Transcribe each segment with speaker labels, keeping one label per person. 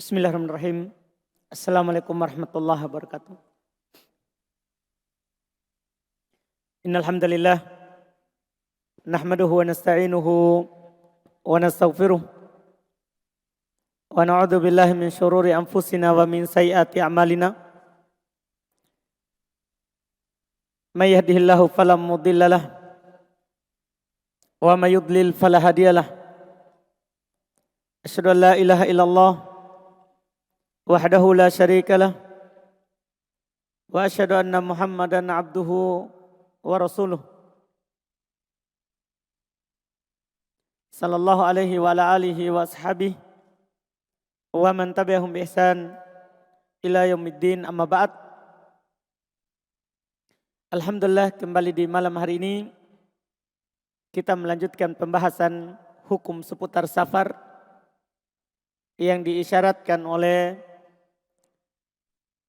Speaker 1: Bismillahirrahmanirrahim. Assalamualaikum warahmatullahi wabarakatuh. Innal hamdalillah nahmaduhu wa nasta'inuhu wa nastaghfiruh wa na'udzu billahi min syururi anfusina wa min sayyiati a'malina. May yahdihillahu fala mudhillalah wa may yudlil fala hadiyalah. Asyhadu an la ilaha illallah wahdahu la syarikalah wa asyhadu anna Muhammadan abduhu wa rasuluh sallallahu alaihi wa ala alihi wa ashabihi wa man tabi'ahum bi ihsan ila yaumiddin, amma ba'd. Alhamdulillah, kembali di malam hari ini kita melanjutkan pembahasan hukum seputar safar yang diisyaratkan oleh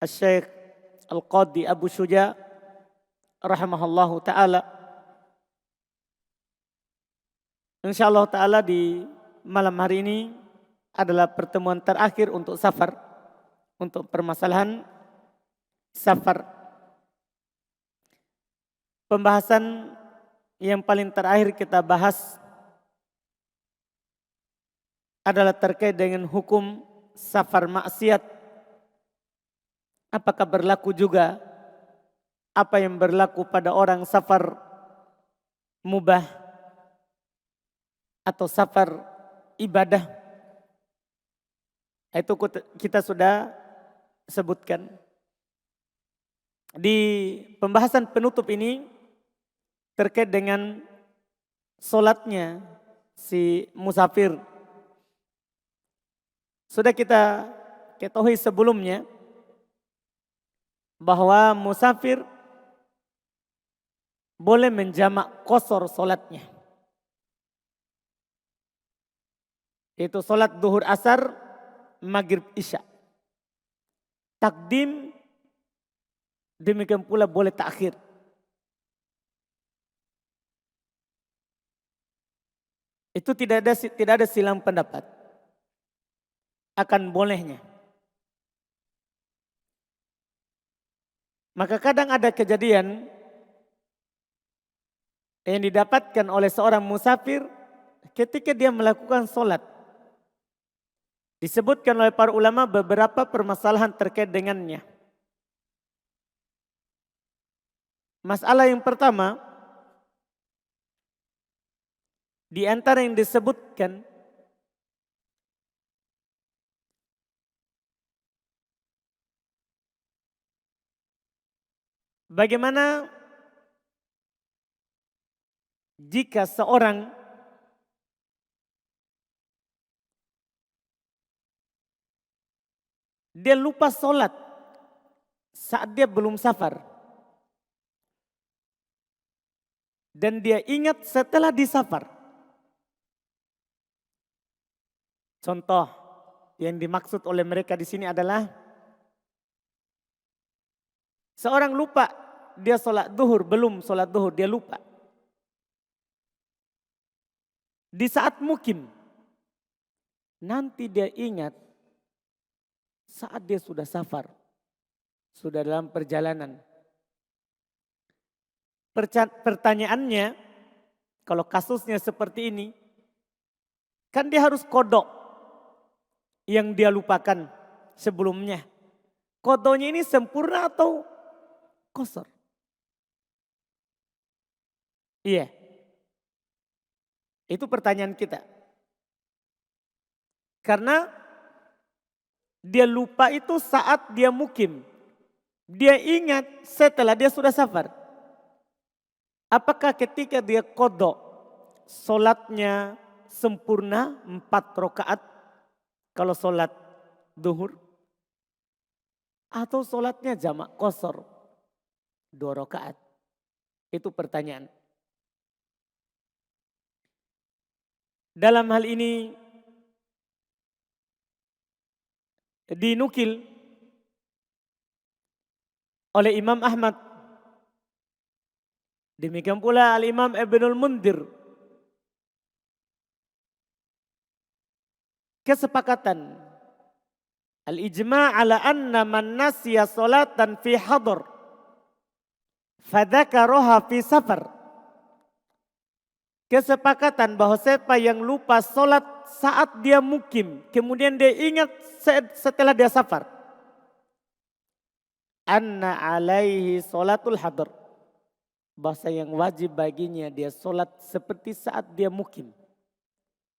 Speaker 1: Syekh Al-Qadhi Abu Syuja rahimahullahu ta'ala. InsyaAllah ta'ala di malam hari ini adalah pertemuan terakhir untuk safar, untuk permasalahan safar. Pembahasan yang paling terakhir kita bahas adalah terkait dengan hukum safar maksiat. Apakah berlaku juga apa yang berlaku pada orang safar mubah atau safar ibadah? Itu kita sudah sebutkan. Di pembahasan penutup ini terkait dengan solatnya si musafir. Sudah kita ketahui sebelumnya bahwa musafir boleh menjamak qasar solatnya. Itu solat duhur asar, maghrib isya. Takdim demikian pula boleh takhir. Itu tidak ada silang pendapat akan bolehnya. Maka kadang ada kejadian yang didapatkan oleh seorang musafir ketika dia melakukan solat. Disebutkan oleh para ulama beberapa permasalahan terkait dengannya. Masalah yang pertama, di antara yang disebutkan bagaimana jika seorang dia lupa sholat saat dia belum safar dan dia ingat setelah disafar. Contoh yang dimaksud oleh mereka di sini adalah seorang lupa dia sholat duhur, belum sholat duhur, dia lupa. Di saat mukim, nanti dia ingat saat dia sudah safar, sudah dalam perjalanan. Pertanyaannya, kalau kasusnya seperti ini, kan dia harus kodok yang dia lupakan sebelumnya. Kodoknya ini sempurna atau qasar? Iya. Itu pertanyaan kita. Karena dia lupa itu saat dia mukim. Dia ingat setelah dia sudah safar. Apakah ketika dia kodok solatnya sempurna 4 rakaat kalau solat duhur? Atau solatnya jamak qasar 2 rakaat? Itu pertanyaan. Dalam hal ini dinukil oleh Imam Ahmad. Demikian pula Al-Imam Ibnul Mundhir. Kesepakatan Al-ijma' ala anna man nasiya salatan fi hadar fadzakaraha fi safar. Kesepakatan bahwa siapa yang lupa salat saat dia mukim, kemudian dia ingat setelah dia safar. Anna alaihi salatul hadar. Bahasa yang wajib baginya dia salat seperti saat dia mukim.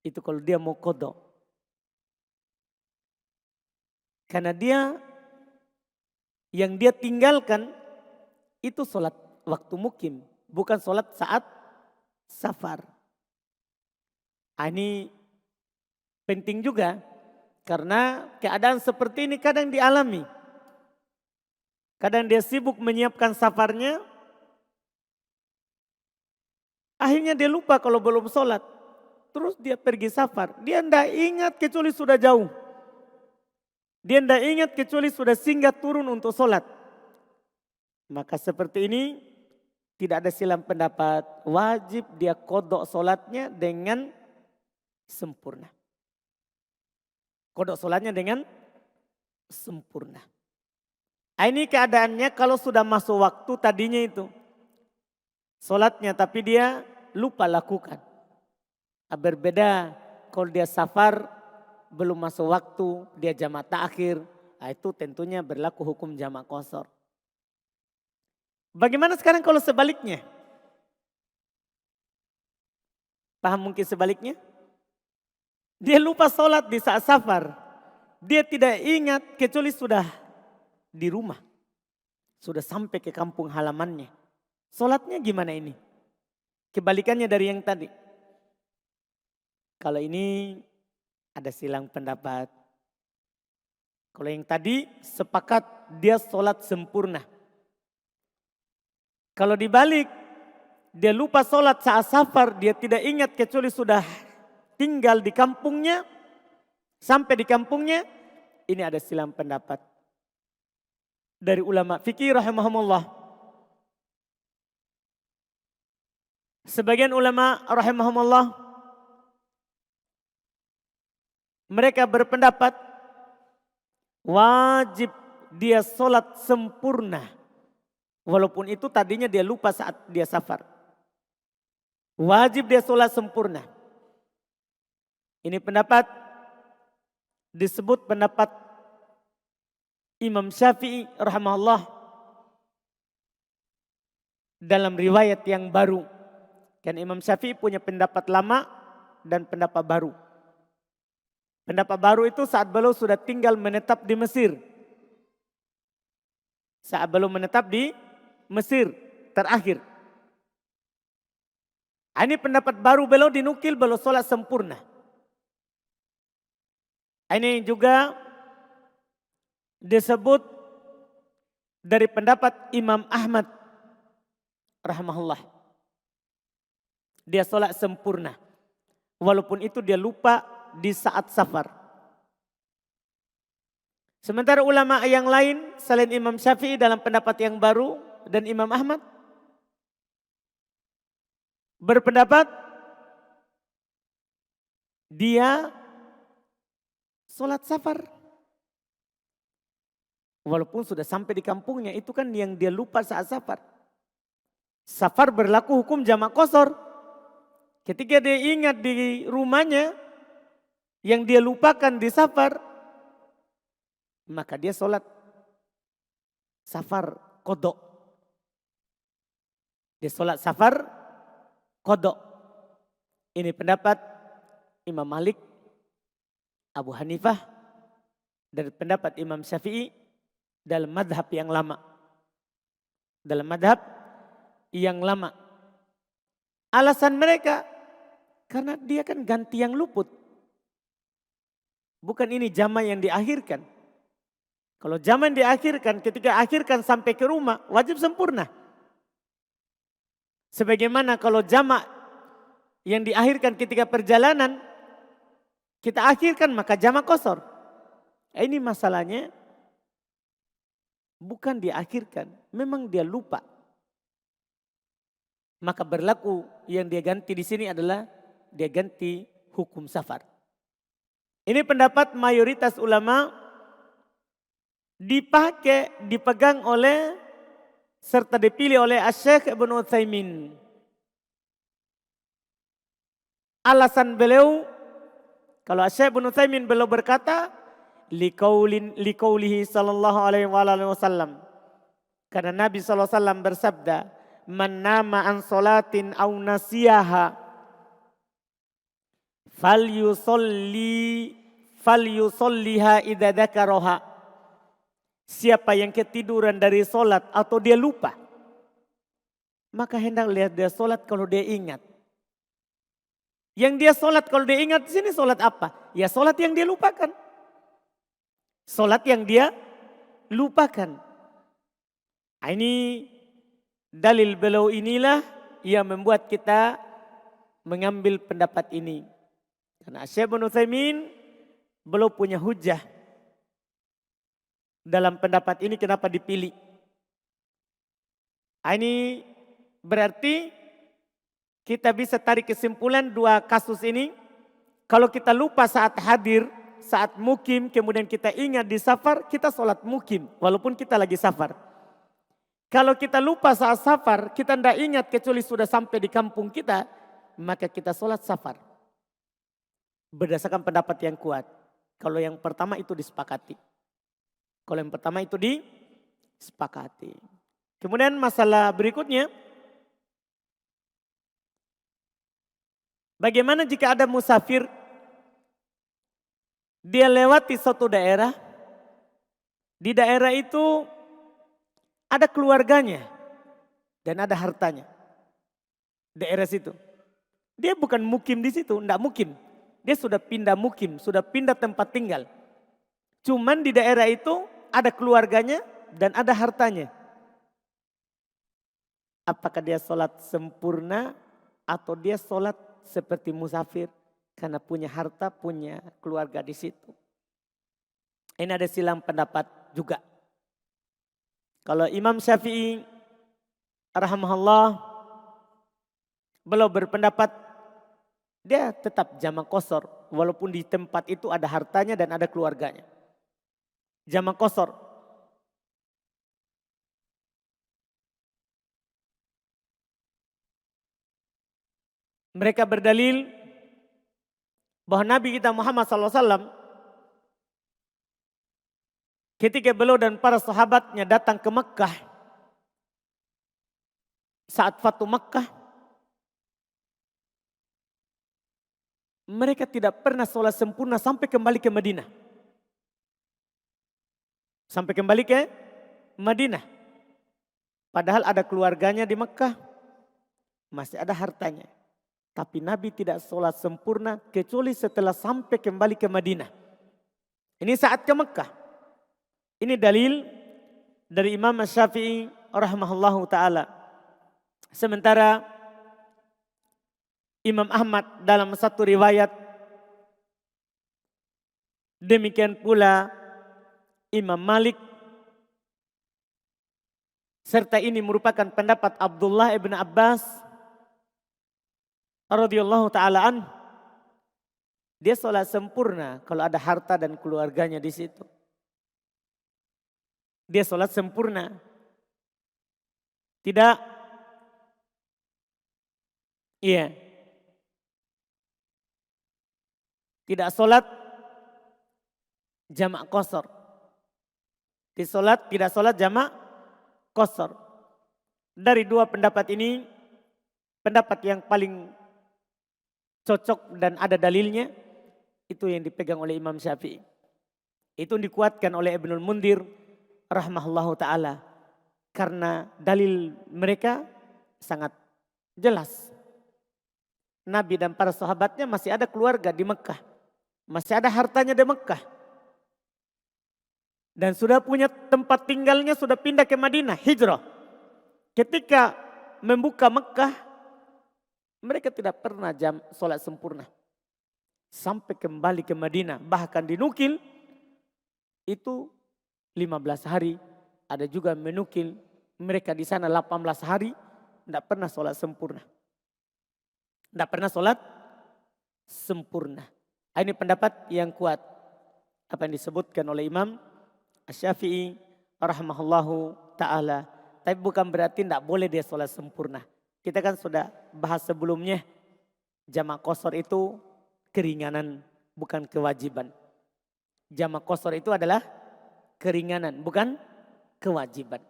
Speaker 1: Itu kalau dia mau qada. Karena yang dia tinggalkan itu sholat waktu mukim. Bukan sholat saat safar. Ini penting juga. Karena keadaan seperti ini kadang dialami. Kadang dia sibuk menyiapkan safarnya. Akhirnya dia lupa kalau belum sholat. Terus dia pergi safar. Dia tidak ingat kecuali sudah jauh. Dia tidak ingat kecuali sudah singgah turun untuk sholat. Maka seperti ini tidak ada silang pendapat. Wajib dia qada sholatnya dengan sempurna. Qada sholatnya dengan sempurna. Ini keadaannya kalau sudah masuk waktu tadinya itu. Sholatnya tapi dia lupa lakukan. Berbeda kalau dia safar. Belum masuk waktu, dia jamak ta'khir, itu tentunya berlaku hukum jamak qasar. Bagaimana sekarang kalau sebaliknya? Paham mungkin sebaliknya? Dia lupa sholat di saat safar. Dia tidak ingat kecuali sudah di rumah. Sudah sampai ke kampung halamannya. Sholatnya gimana ini? Kebalikannya dari yang tadi. Kalau ini ada silang pendapat. Kalau yang tadi sepakat dia sholat sempurna. Kalau dibalik dia lupa sholat saat safar, dia tidak ingat kecuali sudah tinggal di kampungnya. Sampai di kampungnya, ini ada silang pendapat. Dari ulama fikih rahimahumullah. Sebagian ulama rahimahumullah mereka berpendapat wajib dia sholat sempurna. Walaupun itu tadinya dia lupa saat dia safar. Wajib dia sholat sempurna. Ini pendapat disebut pendapat Imam Syafi'i rahimahullah dalam riwayat yang baru. Kan Imam Syafi'i punya pendapat lama dan pendapat baru. Pendapat baru itu saat beliau sudah tinggal menetap di Mesir. Saat beliau menetap di Mesir terakhir. Ini pendapat baru beliau dinukil beliau sholat sempurna. Ini juga disebut dari pendapat Imam Ahmad rahimahullah. Dia sholat sempurna. Walaupun itu dia lupa di saat safar. Sementara ulama yang lain selain Imam Syafi'i dalam pendapat yang baru dan Imam Ahmad berpendapat dia sholat safar. Walaupun sudah sampai di kampungnya, itu kan yang dia lupa saat safar. Safar berlaku hukum jamak qasar. Ketika dia ingat di rumahnya, yang dia lupakan di safar, maka dia sholat safar qada. Dia sholat safar qada. Ini pendapat Imam Malik, Abu Hanifah, dan pendapat Imam Syafi'i dalam madhab yang lama. Dalam madhab yang lama. Alasan mereka, karena dia kan ganti yang luput. Bukan ini jamak yang diakhirkan. Kalau jamak yang diakhirkan, ketika akhirkan sampai ke rumah, wajib sempurna. Sebagaimana kalau jamak yang diakhirkan ketika perjalanan, kita akhirkan maka jamak qasar. Ini masalahnya bukan diakhirkan, memang dia lupa. Maka berlaku yang dia ganti di sini adalah dia ganti hukum safar. Ini pendapat mayoritas ulama dipegang oleh serta dipilih oleh Asy-Syaikh Ibnu Utsaimin. Alasan beliau, kalau Asy-Syaikh Ibnu Utsaimin beliau berkata, liqaulihi sallallahu alaihi wasallam. Karena Nabi sallallahu alaihi wasallam bersabda, "Man nama an salatin aw nasiyaha falyusolliha idza dzakaraha." Siapa yang ketiduran dari solat atau dia lupa, maka hendak lihat dia solat kalau dia ingat. Yang dia solat kalau dia ingat, di sini solat apa? Ya solat yang dia lupakan. Solat yang dia lupakan. Ini dalil beliau inilah yang membuat kita mengambil pendapat ini. Karena Syekh Ibnu Utsaimin beliau punya hujah dalam pendapat ini kenapa dipilih. Ini berarti kita bisa tarik kesimpulan dua kasus ini. Kalau kita lupa saat hadir, saat mukim, kemudian kita ingat di safar, kita sholat mukim walaupun kita lagi safar. Kalau kita lupa saat safar, kita tidak ingat kecuali sudah sampai di kampung kita, maka kita sholat safar. Berdasarkan pendapat yang kuat. Kalau yang pertama itu disepakati. Kalau yang pertama itu disepakati. Kemudian masalah berikutnya, bagaimana jika ada musafir, dia lewati suatu daerah, di daerah itu ada keluarganya dan ada hartanya. Daerah situ. Dia bukan mukim di situ, enggak mukim. Dia sudah pindah mukim, sudah pindah tempat tinggal. Cuman di daerah itu ada keluarganya dan ada hartanya. Apakah dia sholat sempurna atau dia sholat seperti musafir karena punya harta, punya keluarga di situ. Ini ada silang pendapat juga. Kalau Imam Syafi'i rahimahullah beliau berpendapat dia tetap jamak qashar walaupun di tempat itu ada hartanya dan ada keluarganya. Jamak qashar. Mereka berdalil bahwa Nabi kita Muhammad SAW ketika beliau dan para sahabatnya datang ke Mekah saat Fatu Mekah, mereka tidak pernah sholat sempurna sampai kembali ke Madinah. Sampai kembali ke Madinah. Padahal ada keluarganya di Mekah, masih ada hartanya. Tapi Nabi tidak sholat sempurna kecuali setelah sampai kembali ke Madinah. Ini saat ke Mekah. Ini dalil dari Imam Syafi'i rahimahullahu ta'ala. Sementara Imam Ahmad dalam satu riwayat, demikian pula Imam Malik, serta ini merupakan pendapat Abdullah ibn Abbas radhiyallahu ta'ala an, dia sholat sempurna kalau ada harta dan keluarganya di situ. Dia sholat sempurna. Tidak, iya, tidak sholat jamak qashar. Tidak sholat jamak qashar. Dari dua pendapat ini, pendapat yang paling cocok dan ada dalilnya, itu yang dipegang oleh Imam Syafi'i. Itu dikuatkan oleh Ibnul Mundhir rahimahullahu ta'ala. Karena dalil mereka sangat jelas. Nabi dan para sahabatnya masih ada keluarga di Mekah. Masih ada hartanya di Mekah. Dan sudah punya tempat tinggalnya, sudah pindah ke Madinah, hijrah. Ketika membuka Mekah, mereka tidak pernah sholat sempurna. Sampai kembali ke Madinah. Bahkan dinukil itu 15 hari. Ada juga menukil mereka di sana 18 hari. Tidak pernah sholat sempurna. Tidak pernah sholat sempurna. Ini pendapat yang kuat. Apa yang disebutkan oleh Imam Asy-Syafi'i rahimahullahu ta'ala. Tapi bukan berarti tidak boleh dia sholat sempurna. Kita kan sudah bahas sebelumnya, jamak qashar itu keringanan, bukan kewajiban. Jamak qashar itu adalah keringanan, bukan kewajiban.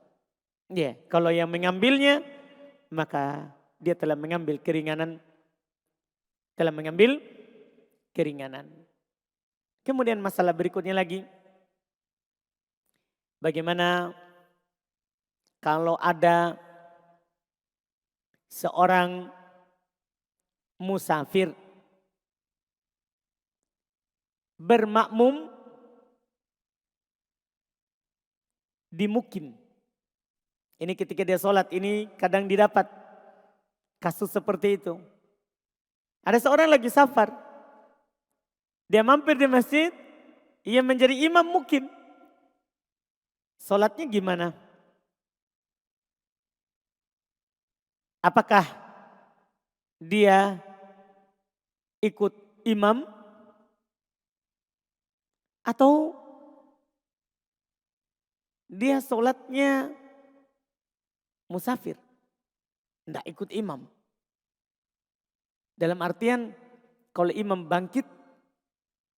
Speaker 1: Ya, kalau yang mengambilnya, maka dia telah mengambil keringanan. Telah mengambil keringanan. Kemudian masalah berikutnya lagi. Bagaimana kalau ada seorang musafir bermakmum di mukim. Ini ketika dia sholat, ini kadang didapat kasus seperti itu. Ada seorang lagi safar. Dia mampir di masjid, ia menjadi imam mukim. Sholatnya gimana? Apakah dia ikut imam atau dia sholatnya musafir, tidak ikut imam? Dalam artian kalau imam bangkit,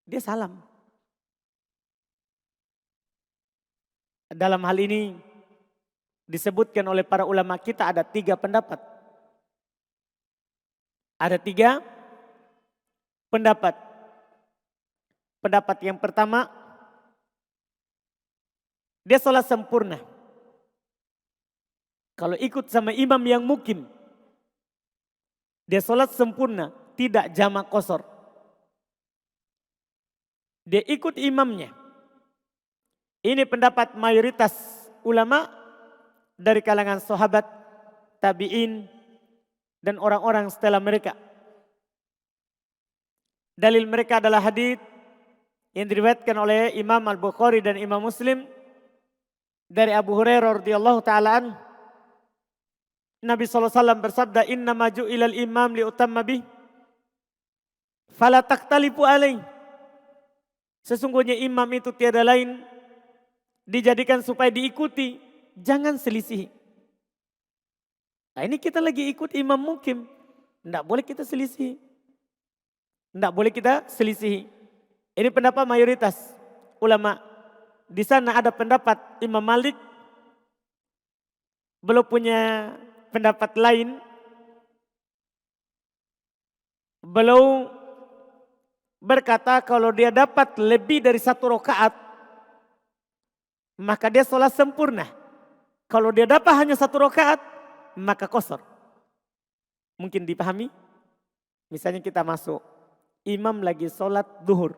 Speaker 1: dia salam. Dalam hal ini disebutkan oleh para ulama kita ada 3 pendapat. Ada 3 pendapat. Pendapat yang pertama, dia sholat sempurna. Kalau ikut sama imam yang mukim, dia sholat sempurna, tidak jamak qashar. Dia ikut imamnya. Ini pendapat mayoritas ulama dari kalangan sahabat, tabi'in, dan orang-orang setelah mereka. Dalil mereka adalah hadits yang diriwayatkan oleh Imam Al-Bukhari dan Imam Muslim dari Abu Hurairah radhiyallahu ta'ala anhu. Nabi SAW bersabda, "Innama ju'ilal imam liutamma bih, fala taqtalifu alaih." Sesungguhnya imam itu tiada lain dijadikan supaya diikuti, jangan selisih. Nah, ini kita lagi ikut imam mukim, tidak boleh kita selisih. Tidak boleh kita selisih. Ini pendapat mayoritas ulama. Di sana ada pendapat Imam Malik, belum punya pendapat lain. Beliau berkata kalau dia dapat lebih dari 1 rakaat, maka dia sholat sempurna. Kalau dia dapat hanya 1 rakaat, maka qashar. Mungkin dipahami? Misalnya kita masuk, imam lagi sholat duhur.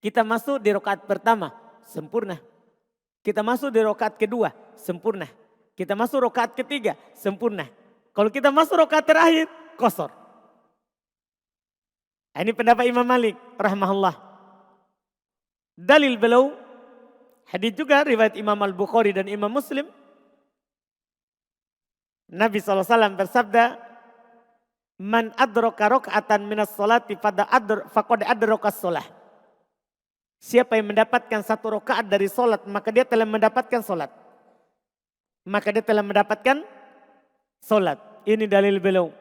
Speaker 1: Kita masuk di rakaat pertama, sempurna. Kita masuk di rakaat kedua, sempurna. Kita masuk rakaat ketiga, sempurna. Kalau kita masuk rakaat terakhir, qashar. Ini pendapat Imam Malik rahimahullah. Dalil beliau, hadis juga riwayat Imam Al-Bukhari dan Imam Muslim. Nabi SAW bersabda, "Man adraka raka'atan minas sholati faqad adrakas sholah." Siapa yang mendapatkan 1 rakaat dari sholat, maka dia telah mendapatkan sholat. Maka dia telah mendapatkan sholat. Ini dalil beliau.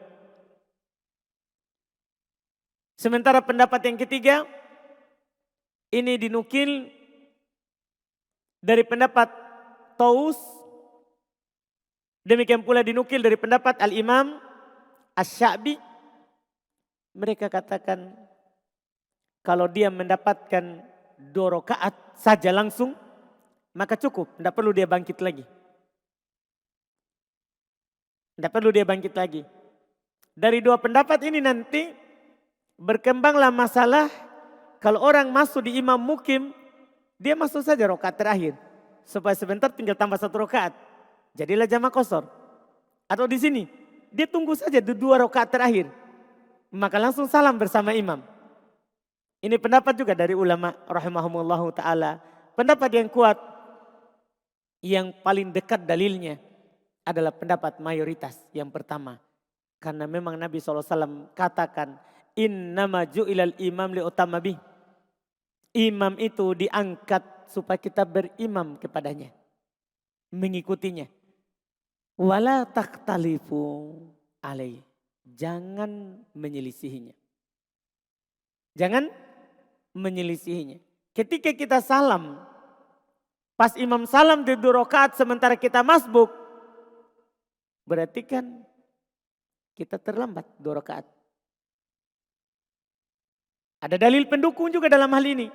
Speaker 1: Sementara pendapat yang ketiga, ini dinukil dari pendapat Taus. Demikian pula dinukil dari pendapat Al-Imam Asy-Sya'bi. Mereka katakan kalau dia mendapatkan 2 rakaat saja langsung, maka cukup, tidak perlu dia bangkit lagi. Tidak perlu dia bangkit lagi. Dari 2 pendapat ini nanti berkembanglah masalah kalau orang masuk di imam mukim, dia masuk saja rakaat terakhir. Supaya sebentar tinggal tambah 1 rakaat. Jadilah jamak qashar. Atau di sini, dia tunggu saja di 2 rakaat terakhir. Maka langsung salam bersama imam. Ini pendapat juga dari ulama rahimahumullahu ta'ala. Pendapat yang kuat, yang paling dekat dalilnya adalah pendapat mayoritas yang pertama. Karena memang Nabi SAW katakan, "Innama ju'ilal imam liutamma bih." Imam itu diangkat supaya kita berimam kepadanya. Mengikutinya. Wala takhtalifu alaih. Jangan menyelisihinya. Jangan menyelisihinya. Ketika kita salam, pas imam salam di 2 rakaat sementara kita masbuk, berarti kan kita terlambat 2 rakaat. Ada dalil pendukung juga dalam hal ini.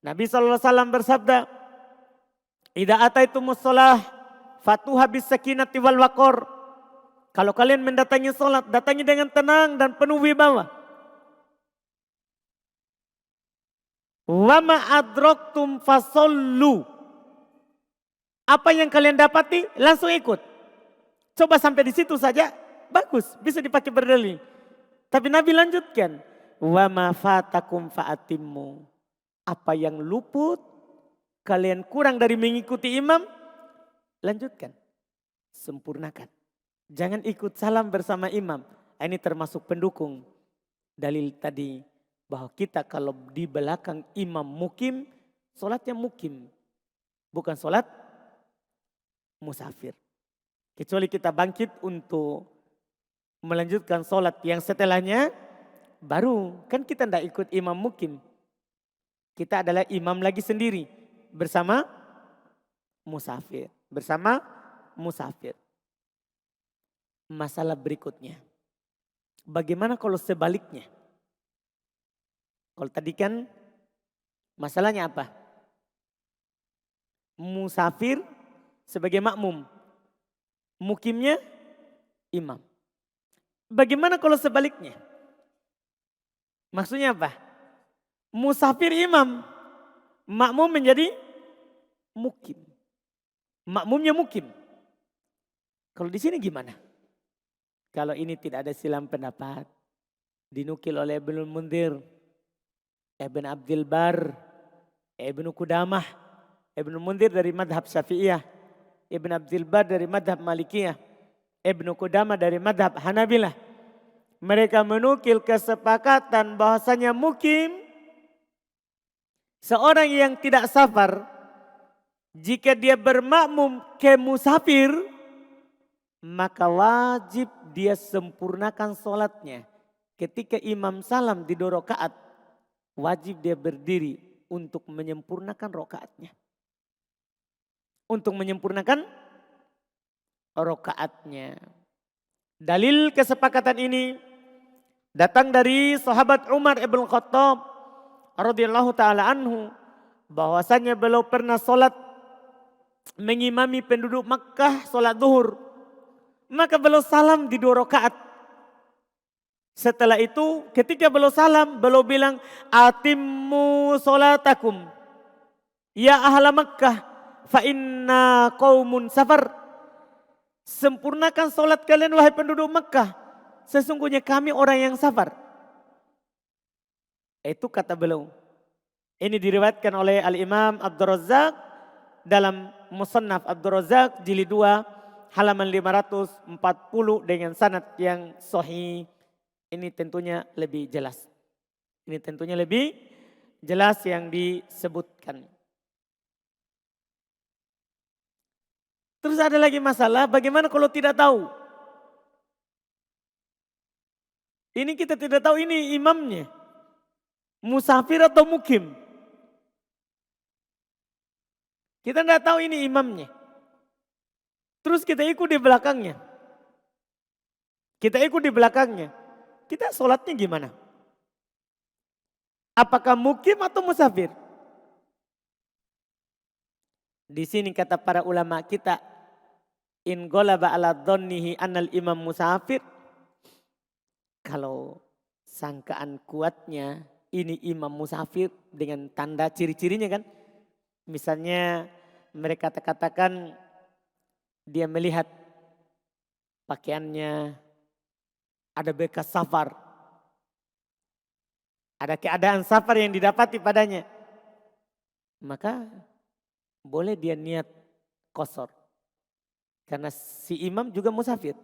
Speaker 1: Nabi SAW bersabda, "Idza ataitumus shalah fatuha bis sakinati wal waqar." Kalau kalian mendatangi salat, datangi dengan tenang dan penuh wibawa. Wa ma adraktum fasallu. Apa yang kalian dapati langsung ikut. Coba sampai di situ saja, bagus, bisa dipakai berdalil. Tapi Nabi lanjutkan, wa ma fatakum fa'atimmu. Apa yang luput, kalian kurang dari mengikuti imam, lanjutkan, sempurnakan. Jangan ikut salam bersama imam. Ini termasuk pendukung dalil tadi bahwa kita kalau di belakang imam mukim, solatnya mukim, bukan solat musafir. Kecuali kita bangkit untuk melanjutkan solat yang setelahnya, baru kan kita tidak ikut imam mukim. Kita adalah imam lagi sendiri bersama musafir. Bersama musafir. Masalah berikutnya. Bagaimana kalau sebaliknya? Kalau tadi kan masalahnya apa? Musafir sebagai makmum. Mukimnya imam. Bagaimana kalau sebaliknya? Maksudnya apa? Musafir imam. Makmum menjadi mukim. Makmumnya mukim. Kalau di sini gimana? Kalau ini tidak ada silang pendapat. Dinukil oleh Ibnul Munzir, Ibn Abdul Bar, Ibn Qudamah. Ibnul Munzir dari madhab Syafi'iyah. Ibn Abdul Bar dari madhab Malikiyah. Ibn Qudamah dari madhab Hanabilah. Mereka menukil kesepakatan bahasanya mukim. Seorang yang tidak safar, jika dia bermakmum ke musafir, maka wajib dia sempurnakan sholatnya. Ketika imam salam di 2 rakaat, wajib dia berdiri untuk menyempurnakan rakaatnya. Untuk menyempurnakan rakaatnya. Dalil kesepakatan ini datang dari sahabat Umar ibn Khattab radhiyallahu taala anhu, bahwasanya beliau pernah sholat mengimami penduduk Makkah sholat zuhur. Maka beliau salam di 2 rakaat. Setelah itu ketika beliau salam, beliau bilang, atimmu sholatakum ya ahla Makkah fa inna qaumun safar. Sempurnakan sholat kalian wahai penduduk Makkah, sesungguhnya kami orang yang safar. Itu kata beliau. Ini diriwayatkan oleh Al-Imam Abdul Razzaq dalam Musannaf Abdul Razzaq jilid 2 halaman 540 dengan sanad yang sahih. Ini tentunya lebih jelas. Ini tentunya lebih jelas yang disebutkan. Terus ada lagi masalah, bagaimana kalau tidak tahu? Ini kita tidak tahu ini imamnya. Musafir atau mukim. Kita tidak tahu ini imamnya. Terus kita ikut di belakangnya. Kita ikut di belakangnya. Kita sholatnya gimana? Apakah mukim atau musafir? Di sini kata para ulama kita, in ghalaba ala dhannihi annal imam musafir. Kalau sangkaan kuatnya ini imam musafir dengan tanda ciri-cirinya kan. Misalnya mereka katakan dia melihat pakaiannya ada bekas safar. Ada keadaan safar yang didapati padanya. Maka boleh dia niat qashar. Karena si imam juga musafir.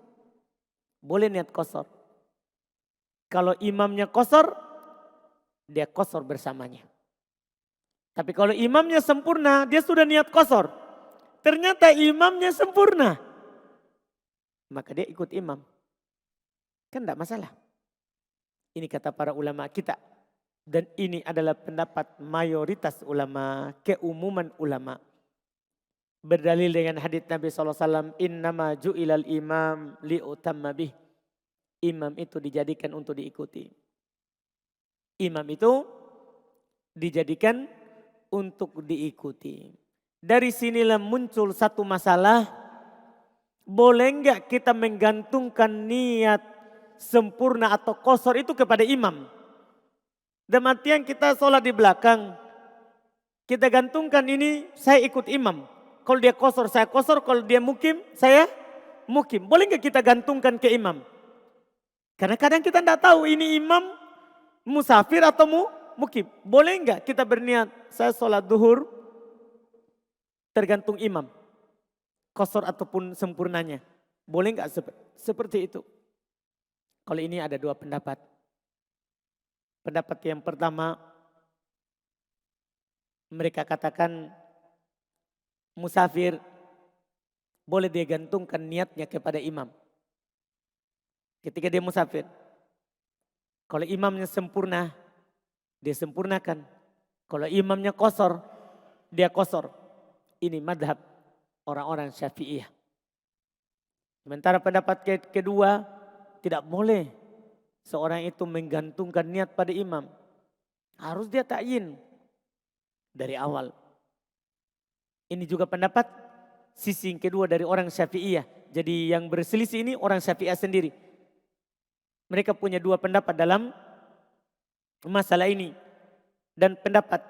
Speaker 1: Boleh niat qashar. Kalau imamnya qashar, dia qashar bersamanya. Tapi kalau imamnya sempurna, dia sudah niat qasar. Ternyata imamnya sempurna. Maka dia ikut imam. Kan tidak masalah. Ini kata para ulama kita. Dan ini adalah pendapat mayoritas ulama, keumuman ulama. Berdalil dengan hadits Nabi SAW, innama ju'ilal imam li'utamma bih. Imam itu dijadikan untuk diikuti. Imam itu dijadikan untuk diikuti. Dari sinilah muncul satu masalah. Boleh enggak kita menggantungkan niat sempurna atau qasar itu kepada imam? Dalam artian kita sholat di belakang. Kita gantungkan ini saya ikut imam. Kalau dia qasar saya qasar, kalau dia mukim saya mukim. Boleh enggak kita gantungkan ke imam? Karena kadang kita tidak tahu ini imam musafir atau mukim. Boleh enggak kita berniat saya sholat duhur tergantung imam. Qasar ataupun sempurnanya. Boleh enggak seperti itu? Kalau ini ada dua pendapat. Pendapat yang pertama, mereka katakan musafir boleh dia gantungkan niatnya kepada imam. Ketika dia musafir. Kalau imamnya sempurna, dia sempurnakan. Kalau imamnya qasar, dia qasar. Ini madhab orang-orang Syafi'iyah. Sementara pendapat kedua, tidak boleh seorang itu menggantungkan niat pada imam. Harus dia ta'yin dari awal. Ini juga pendapat sisi yang kedua dari orang Syafi'iyah. Jadi yang berselisih ini orang Syafi'iyah sendiri. Mereka punya dua pendapat dalam masalah ini. Dan pendapat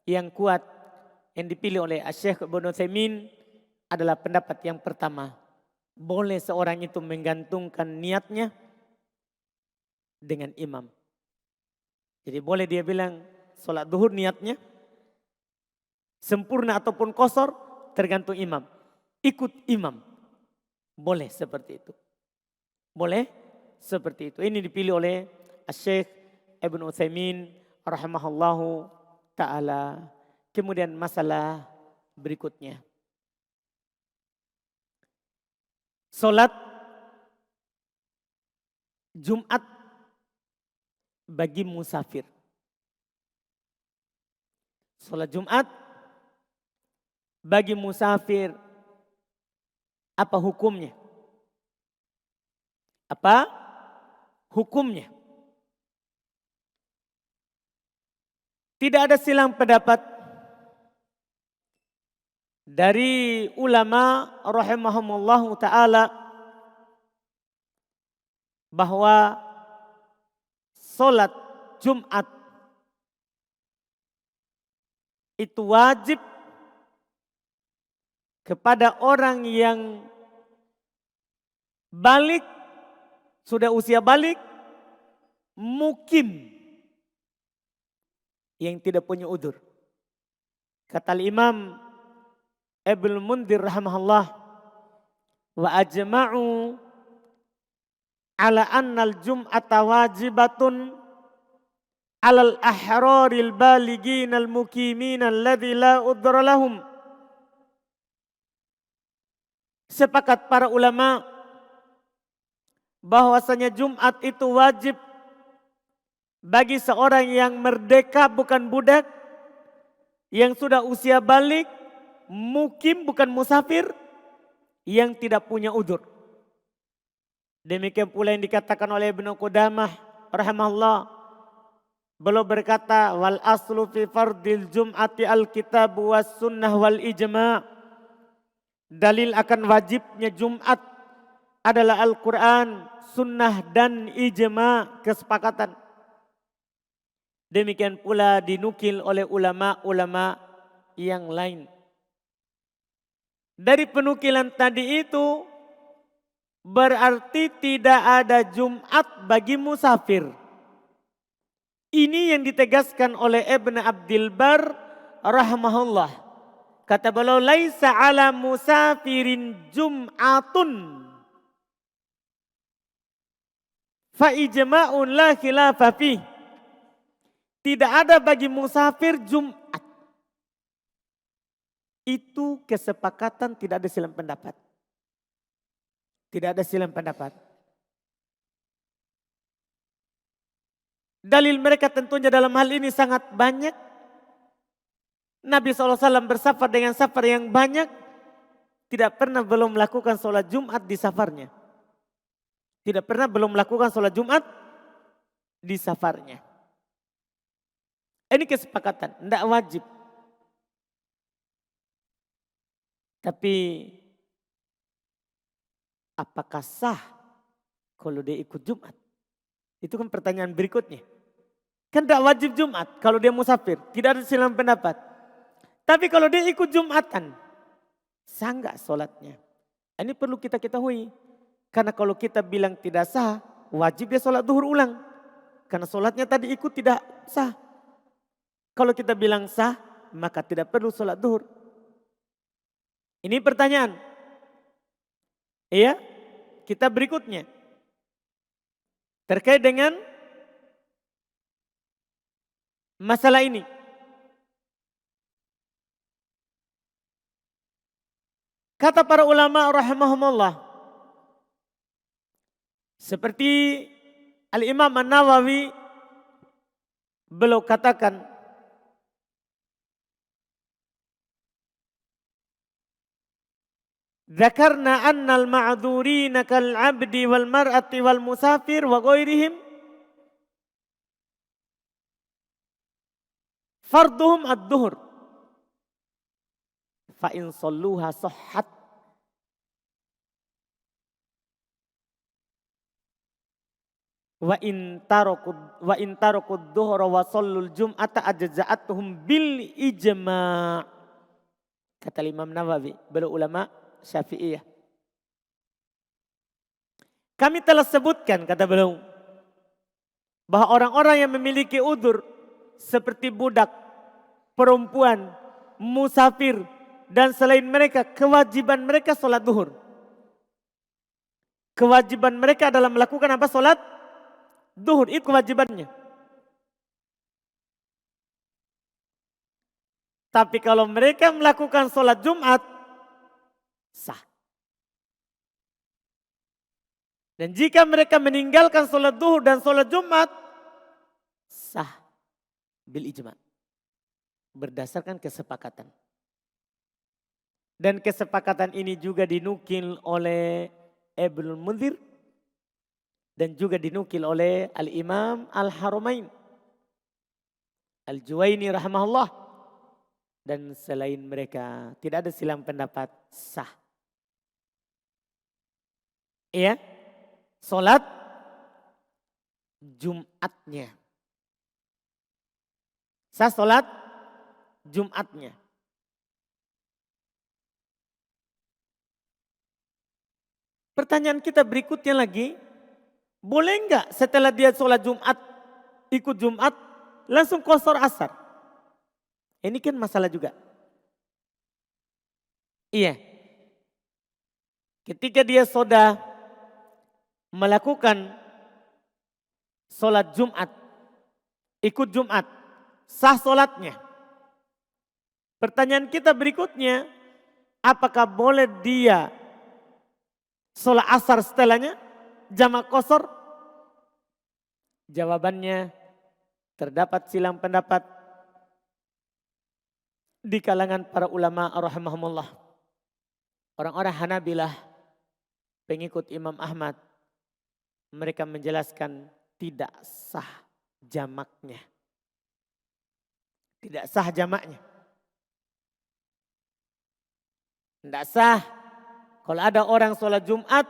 Speaker 1: yang kuat yang dipilih oleh Syekh Ibnu Utsaimin adalah pendapat yang pertama. Boleh seorang itu menggantungkan niatnya dengan imam. Jadi boleh dia bilang sholat duhur niatnya sempurna ataupun qasar tergantung imam. Ikut imam. Boleh seperti itu. Boleh seperti itu. Ini dipilih oleh Syekh Ibnu Utsaimin rahimahullahu ta'ala. Kemudian masalah berikutnya. Sholat Jumat bagi musafir. Sholat Jumat bagi musafir. Apa hukumnya? Apa hukumnya? Tidak ada silang pendapat dari ulama rahimahumullah ta'ala bahwa sholat Jumat itu wajib kepada orang yang balik, sudah usia balik, mukim, yang tidak punya udzur. Kata Imam Ibnu Mundhir rahimahullah, wa ajma'u ala annal jum'ata wajibatun alal ahraril baligin al mukimin alladzi la udhra lahum. Sepakat para ulama bahwasanya Jumat itu wajib bagi seorang yang merdeka bukan budak, yang sudah usia balik, mukim bukan musafir, yang tidak punya udzur. Demikian pula yang dikatakan oleh Ibnu Qudamah rahimahullah. Beliau berkata, wal aslu fi fardil jum'ati al-kitab was sunnah wal ijma'. Dalil akan wajibnya Jumat adalah Al-Quran, sunnah dan ijma', kesepakatan. Demikian pula dinukil oleh ulama-ulama yang lain. Dari penukilan tadi itu berarti tidak ada Jumat bagi musafir. Ini yang ditegaskan oleh Ibn Abdul Bar rahimahullah. Kata beliau, laisa ala musafirin jum'atun fa ijma'un la khilafa fih. Tidak ada bagi musafir Jumat. Itu kesepakatan, tidak ada silang pendapat. Tidak ada silang pendapat. Dalil mereka tentunya dalam hal ini sangat banyak. Nabi SAW bersafar dengan safar yang banyak. Tidak pernah belum melakukan sholat Jumat di safarnya. Tidak pernah belum melakukan sholat Jumat di safarnya. Ini kesepakatan, tidak wajib. Tapi apakah sah kalau dia ikut Jumat? Itu kan pertanyaan berikutnya. Kan tidak wajib Jumat kalau dia musafir. Tidak ada silang pendapat. Tapi kalau dia ikut Jumatan, sah enggak sholatnya? Ini perlu kita ketahui. Karena kalau kita bilang tidak sah, wajib dia sholat duhur ulang. Karena sholatnya tadi ikut tidak sah. Kalau kita bilang sah, maka tidak perlu sholat duhur. Ini pertanyaan. Iya, kita berikutnya. Terkait dengan masalah ini. Kata para ulama rahimahumullah. Seperti Al-Imam An-Nawawi beliau katakan, Dzakarna annal ma'dzurina kal 'abdi wal mar'ati wal musafir wa ghairihim farduhum ad-duhur fa in salluha sahhat wa in tarakud dhuhra wa sallul jum'ata ajza'atuhum bil ijma'. Kata Imam Nawawi, beliau ulama Syafi'iyah. Kami telah sebutkan, kata beliau, bahwa orang-orang yang memiliki udzur seperti budak, perempuan, musafir, dan selain mereka, kewajiban mereka sholat duhur. Kewajiban mereka adalah melakukan apa? Sholat duhur, itu kewajibannya. Tapi kalau mereka melakukan sholat Jumat, sah. Dan jika mereka meninggalkan sholat duhur dan sholat Jumat, sah bil ijma. Berdasarkan kesepakatan. Dan kesepakatan ini juga dinukil oleh Ibnu Munzir dan juga dinukil oleh Al-Imam Al-Haramain Al-Juwaini rahimahullah. Dan selain mereka tidak ada silang pendapat, sah. Iya, sholat Jumatnya. Sah sholat Jumatnya. Pertanyaan kita berikutnya lagi, boleh enggak setelah dia sholat Jumat, ikut Jumat, langsung qashar asar? Ini kan masalah juga. Iya. Ketika dia sudah melakukan sholat Jumat, ikut Jumat, sah sholatnya. Pertanyaan kita berikutnya, apakah boleh dia sholat asar setelahnya, jamak qashar? Jawabannya terdapat silang pendapat di kalangan para ulama rahimahumullah. Orang-orang Hanabilah, pengikut Imam Ahmad, mereka menjelaskan tidak sah jamaknya. Tidak sah jamaknya. Tidak sah. Kalau ada orang sholat Jumat,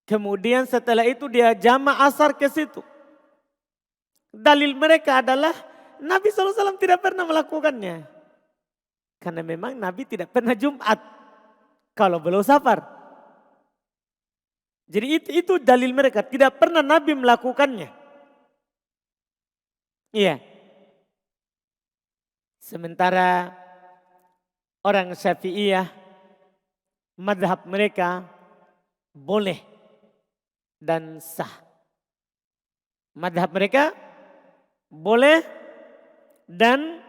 Speaker 1: kemudian setelah itu dia jamak asar ke situ. Dalil mereka adalah Nabi SAW tidak pernah melakukannya. Karena memang Nabi tidak pernah Jumat kalau belum safar. Jadi itu dalil mereka, tidak pernah Nabi melakukannya. Iya. Sementara orang Syafi'iyah, madhab mereka boleh dan sah. Madhab mereka boleh dan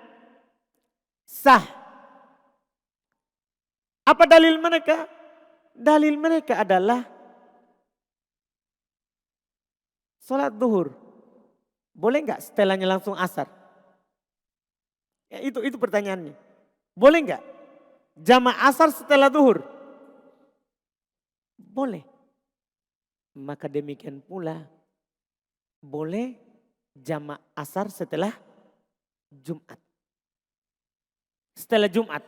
Speaker 1: sah. Apa dalil mereka? Dalil mereka adalah sholat duhur. Boleh nggak setelahnya langsung asar? Ya, itu pertanyaannya. Boleh nggak jamak asar setelah duhur? Boleh. Maka demikian pula boleh jamak asar setelah Jumat. Setelah Jumat.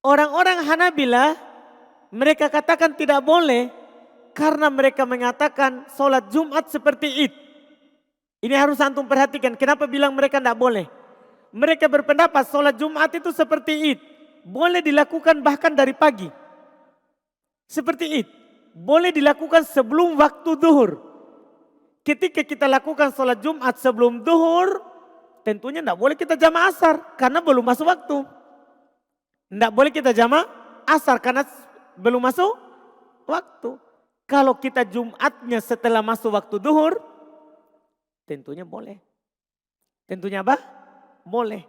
Speaker 1: Orang-orang Hanabilah mereka katakan tidak boleh karena mereka mengatakan sholat Jumat seperti Id. Ini harus antum perhatikan. Kenapa bilang mereka tidak boleh? Mereka berpendapat sholat Jumat itu seperti Id. Boleh dilakukan bahkan dari pagi. Seperti Id. Boleh dilakukan sebelum waktu duhur. Ketika kita lakukan sholat Jumat sebelum duhur, tentunya tidak boleh kita jamak asar karena belum masuk waktu. Tidak boleh kita jamak asar karena belum masuk waktu. Kalau kita Jumatnya setelah masuk waktu duhur, tentunya boleh. Tentunya apa? Boleh.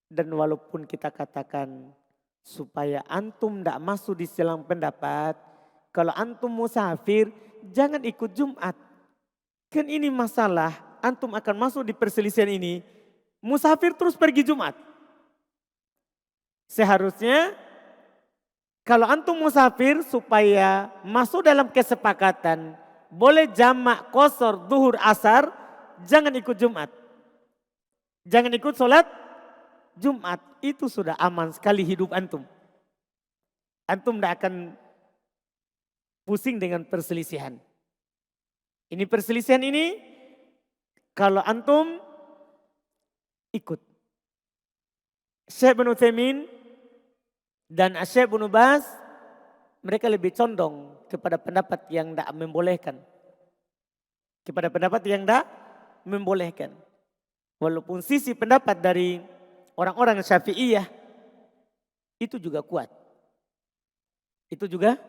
Speaker 1: Dan walaupun kita katakan supaya antum tidak masuk di silang pendapat, kalau antum musafir jangan ikut Jumat. Kan ini masalah, antum akan masuk di perselisihan ini, musafir terus pergi Jumat. Seharusnya kalau antum musafir supaya masuk dalam kesepakatan boleh jamak qasar duhur asar, jangan ikut Jumat. Jangan ikut sholat Jumat. Itu sudah aman sekali hidup antum. Antum tidak akan pusing dengan perselisihan. Ini perselisihan ini kalau antum ikut. Syekh bin Utsaimin dan Syekh bin Baz mereka lebih condong kepada pendapat yang tidak membolehkan. Kepada pendapat yang tidak membolehkan. Walaupun sisi pendapat dari orang-orang Syafi'iyah itu juga kuat. Itu juga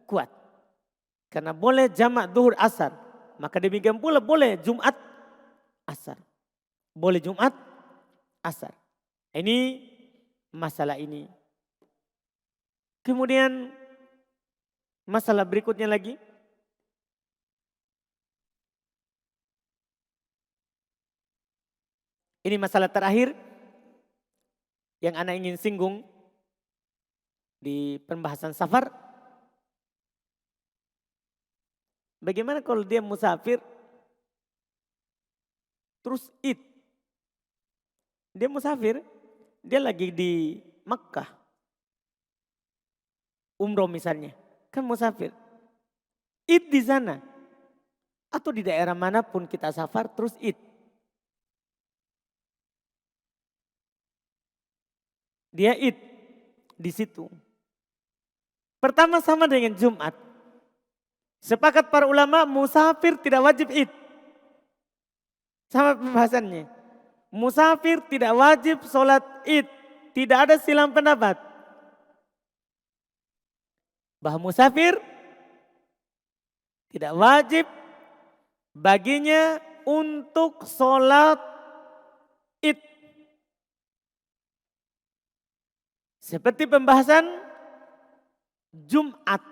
Speaker 1: kuat. Karena boleh jamak duhur asar. Maka demikian pula boleh Jumat asar. Boleh Jumat asar. Ini masalah ini. Kemudian masalah berikutnya lagi. Ini masalah terakhir yang ana ingin singgung di pembahasan safar. Bagaimana kalau dia musafir terus Id? Dia musafir, dia lagi di Makkah. Umroh misalnya, kan musafir. Id di sana. Atau di daerah manapun kita safar terus Id. Dia Id di situ. Pertama sama dengan Jumat. Sepakat para ulama musafir tidak wajib Id. Sama pembahasannya. Musafir tidak wajib sholat Id. Tidak ada silang pendapat. Bahwa musafir tidak wajib baginya untuk sholat Id. Seperti pembahasan Jumat.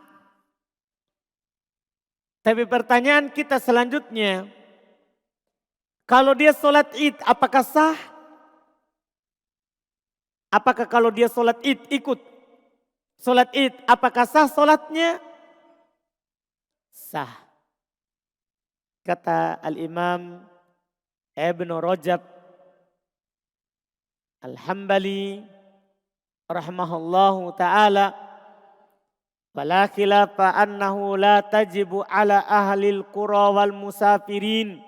Speaker 1: Tapi pertanyaan kita selanjutnya, kalau dia sholat Id apakah sah? Apakah kalau dia sholat Id ikut sholat Id apakah sah sholatnya? Sah. Kata Al-Imam Ibnu Rajab Al-Hambali rahimahullahu ta'ala, fala khilafa annahu la tajibu ala ahlil qura wal musafirin.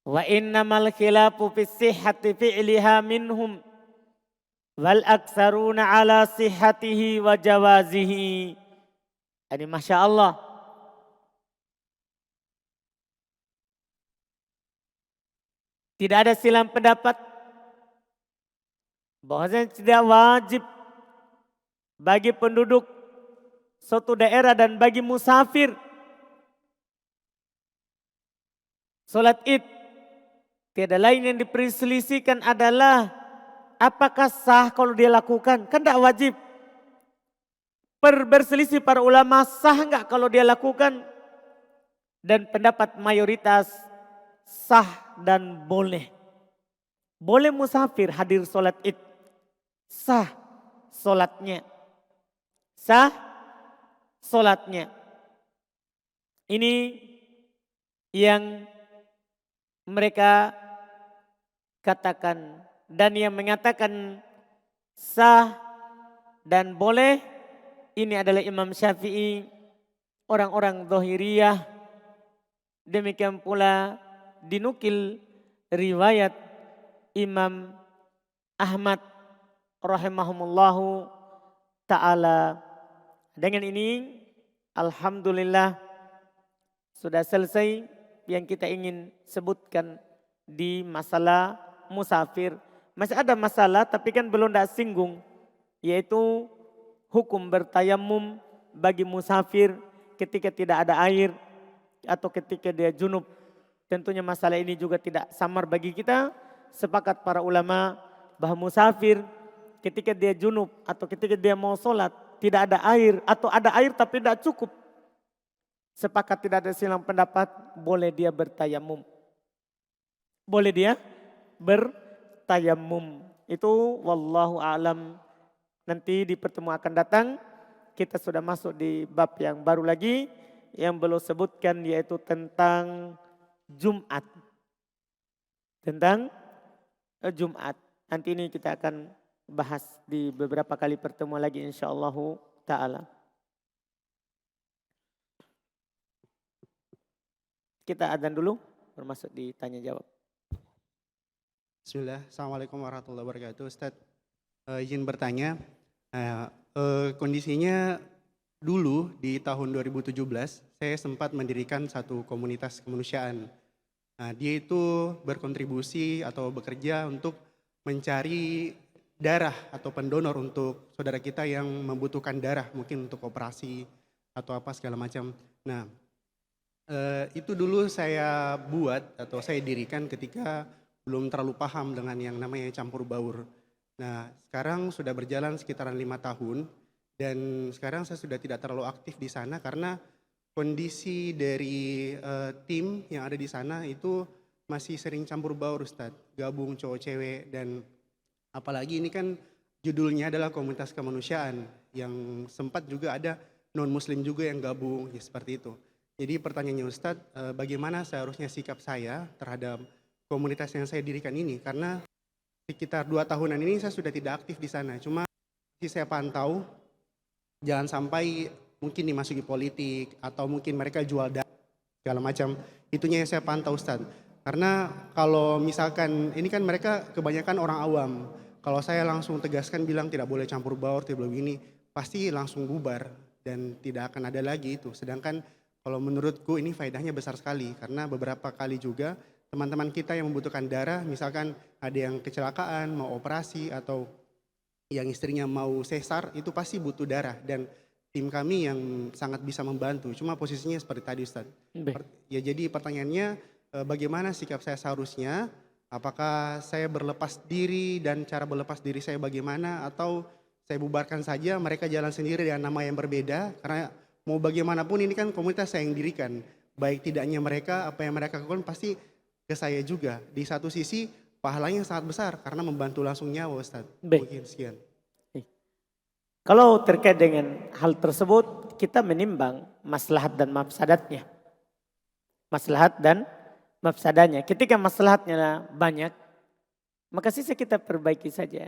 Speaker 1: Wa innamal khilafu fi sihhati fi'liha minhum wal aktsaruna ala sihhatihi wa jawazihi. Ini Masya Allah. Tidak ada silang pendapat bahwasanya tidak wajib bagi penduduk suatu daerah dan bagi musafir sholat Id. Tiada lain yang diperselisihkan adalah apakah sah kalau dia lakukan? Kan tidak wajib. Berselisih para ulama sah enggak kalau dia lakukan? Dan pendapat mayoritas sah dan boleh. Boleh musafir hadir sholat id. Sah sholatnya. Sah sholatnya. Ini yang mereka katakan. Dan yang mengatakan sah dan boleh, ini adalah Imam Syafi'i, orang-orang Zahiriyah. Demikian pula dinukil riwayat Imam Ahmad rahimahumullahu ta'ala. Dengan ini alhamdulillah sudah selesai yang kita ingin sebutkan di masalah musafir. Masih ada masalah tapi kan belum dah singgung, yaitu hukum bertayamum bagi musafir ketika tidak ada air atau ketika dia junub. Tentunya masalah ini juga tidak samar bagi kita. Sepakat para ulama bahwa musafir ketika dia junub atau ketika dia mau sholat tidak ada air atau ada air tapi tidak cukup. Sepakat tidak ada silang pendapat, boleh dia bertayamum. Boleh dia bertayamum. Itu wallahu a'lam. Nanti di pertemuan akan datang kita sudah masuk di bab yang baru lagi yang belum sebutkan, yaitu tentang Jumat. Tentang Jumat. Nanti ini kita akan bahas di beberapa kali pertemuan lagi insyaallah ta'ala. Kita adzan dulu, bermasuk di tanya jawab.
Speaker 2: Bismillah, Assalamualaikum warahmatullahi wabarakatuh. Ustadz, izin bertanya, kondisinya dulu di tahun 2017 saya sempat mendirikan satu komunitas kemanusiaan. Nah, dia itu berkontribusi atau bekerja untuk mencari darah atau pendonor untuk saudara kita yang membutuhkan darah, mungkin untuk operasi atau apa segala macam. Nah, itu dulu saya buat atau saya dirikan ketika belum terlalu paham dengan yang namanya campur baur. Nah, sekarang sudah berjalan sekitaran 5 tahun dan sekarang saya sudah tidak terlalu aktif di sana karena kondisi dari tim yang ada di sana itu masih sering campur baur, Ustadz. Gabung cowok cewek, dan apalagi ini kan judulnya adalah komunitas kemanusiaan yang sempat juga ada non-muslim juga yang gabung, ya seperti itu. Jadi pertanyaannya Ustadz, bagaimana seharusnya sikap saya terhadap komunitas yang saya dirikan ini? Karena sekitar 2 tahunan ini saya sudah tidak aktif di sana. Cuma saya pantau jangan sampai mungkin dimasuki politik atau mungkin mereka jual darah segala macam. Itunya yang saya pantau, Ustadz. Karena kalau misalkan ini kan mereka kebanyakan orang awam. Kalau saya langsung tegaskan bilang tidak boleh campur baur, tidak boleh begini, pasti langsung bubar dan tidak akan ada lagi itu. Sedangkan kalau menurutku ini faedahnya besar sekali karena beberapa kali juga teman-teman kita yang membutuhkan darah, misalkan ada yang kecelakaan, mau operasi atau yang istrinya mau sesar, itu pasti butuh darah dan tim kami yang sangat bisa membantu. Cuma posisinya seperti tadi, Ustadz. Ya, jadi pertanyaannya bagaimana sikap saya seharusnya? Apakah saya berlepas diri dan cara berlepas diri saya bagaimana, atau saya bubarkan saja, mereka jalan sendiri dengan nama yang berbeda? Karena mau bagaimanapun ini kan komunitas saya yang dirikan. Baik tidaknya mereka, apa yang mereka lakukan pasti ke saya juga. Di satu sisi pahalanya sangat besar karena membantu langsung nyawa, Ustaz. Mungkin sekian.
Speaker 1: Kalau terkait dengan hal tersebut, kita menimbang maslahat dan mafsadatnya. Maslahat dan mafsadanya. Ketika maslahatnya banyak, maka sisa kita perbaiki saja.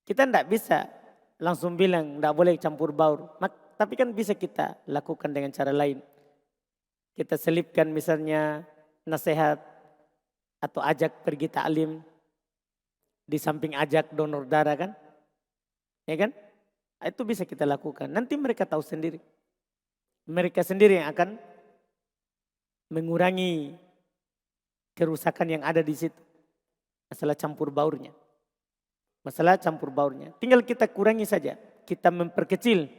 Speaker 1: Kita tidak bisa langsung bilang tidak boleh campur baur. Tapi kan bisa kita lakukan dengan cara lain. Kita selipkan misalnya nasihat atau ajak pergi taklim. Di samping ajak donor darah kan. Ya kan? Itu bisa kita lakukan. Nanti mereka tahu sendiri. Mereka sendiri yang akan mengurangi kerusakan yang ada di situ. Masalah campur baurnya. Masalah campur baurnya. Tinggal kita kurangi saja. Kita memperkecil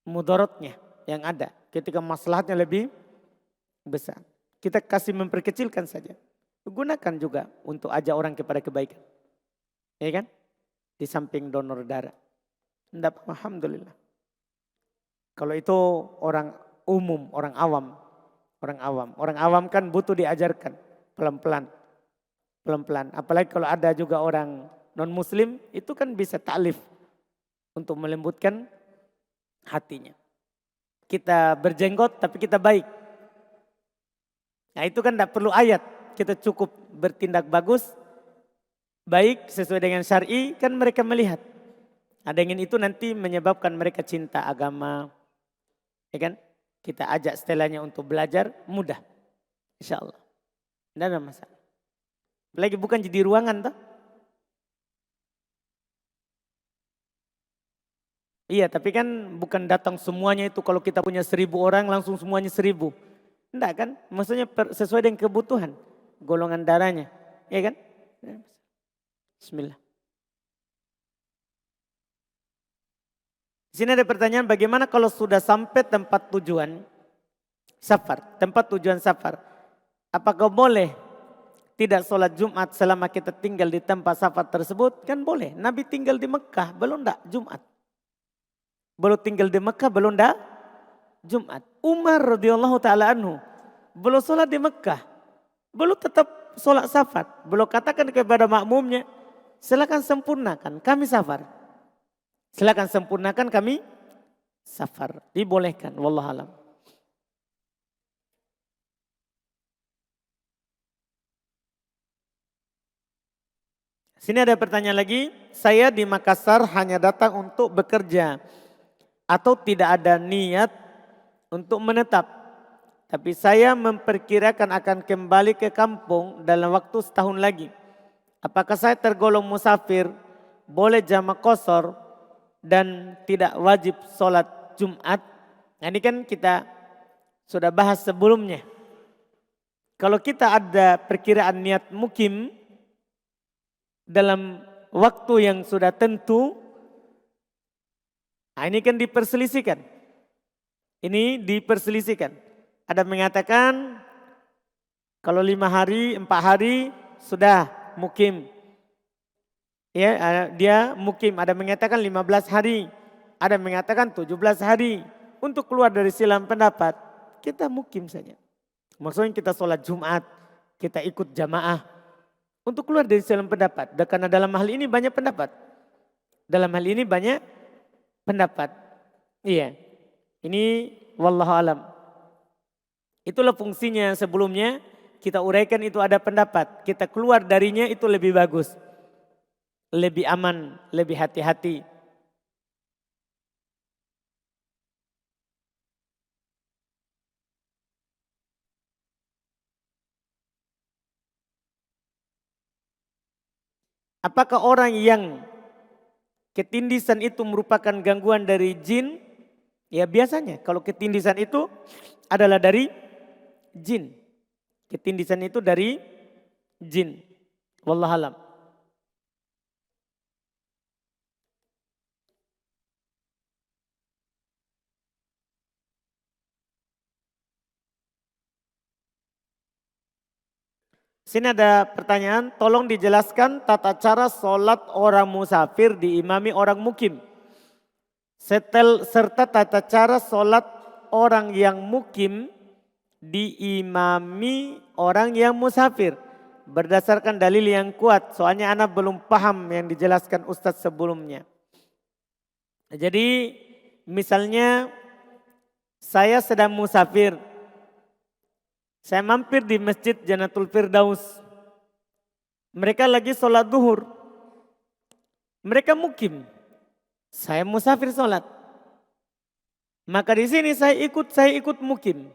Speaker 1: mudaratnya yang ada. Ketika masalahnya lebih besar. Kita kasih memperkecilkan saja. Gunakan juga untuk ajak orang kepada kebaikan. Ya kan? Di samping donor darah. Alhamdulillah. Kalau itu orang umum, orang awam. Orang awam kan butuh diajarkan pelan-pelan. Pelan-pelan. Apalagi kalau ada juga orang non-muslim, itu kan bisa ta'lif untuk melembutkan hatinya. Kita berjenggot tapi kita baik. Nah itu kan tidak perlu ayat. Kita cukup bertindak bagus, baik sesuai dengan syar'i, kan mereka melihat. Nah, dengan itu nanti menyebabkan mereka cinta agama. Ya kan? Kita ajak setelahnya untuk belajar, mudah. Insya Allah. Tidak ada masalah. Lagi bukan jadi ruangan toh. Iya, tapi kan bukan datang semuanya itu kalau kita punya 1.000 orang langsung semuanya 1.000. Enggak kan? Maksudnya sesuai dengan kebutuhan. Golongan darahnya. Ya kan? Bismillah. Di sini ada pertanyaan, bagaimana kalau sudah sampai tempat tujuan safar, tempat tujuan safar. Apakah boleh tidak sholat Jumat selama kita tinggal di tempat safar tersebut? Kan boleh. Nabi tinggal di Mekah, belum enggak Jumat. Belum tinggal di Mekah, belum enggak Jumat. Umar radhiyallahu taala anhu belum sholat di Mekah, belum tetap sholat safar. Belum katakan kepada makmumnya, silakan sempurnakan, kami safar. Silakan sempurnakan, kami safar. Dibolehkan, wallahu alam. Sini ada pertanyaan lagi, saya di Makassar hanya datang untuk bekerja atau tidak ada niat untuk menetap. Tapi saya memperkirakan akan kembali ke kampung dalam waktu setahun lagi. Apakah saya tergolong musafir, boleh jamak qashar dan tidak wajib sholat Jumat? Nah, ini kan kita sudah bahas sebelumnya. Kalau kita ada perkiraan niat mukim dalam waktu yang sudah tentu, nah ini kan diperselisihkan. Ini diperselisihkan. Ada mengatakan kalau 5 hari, 4 hari sudah mukim. Ya, dia mukim. Ada mengatakan 15 hari. Ada mengatakan 17 hari. Untuk keluar dari silam pendapat, kita mukim saja. Maksudnya kita sholat Jumat, kita ikut jamaah. Untuk keluar dari silam pendapat. Karena dalam hal ini banyak pendapat. Dalam hal ini banyak pendapat. Iya. Ini wallahu alam. Itulah fungsinya sebelumnya kita uraikan, itu ada pendapat. Kita keluar darinya itu lebih bagus. Lebih aman, lebih hati-hati. Apakah orang yang ketindisan itu merupakan gangguan dari jin? Ya biasanya kalau ketindisan itu adalah dari jin. Ketindisan itu dari jin. Wallahualam. Sini ada pertanyaan, tolong dijelaskan tata cara sholat orang musafir diimami orang mukim. Serta tata cara sholat orang yang mukim diimami orang yang musafir. Berdasarkan dalil yang kuat, soalnya anak belum paham yang dijelaskan Ustadz sebelumnya. Jadi misalnya saya sedang musafir. Saya mampir di Masjid Jannatul Firdaus. Mereka lagi sholat duhur. Mereka mukim. Saya musafir sholat. Maka di sini saya ikut mukim.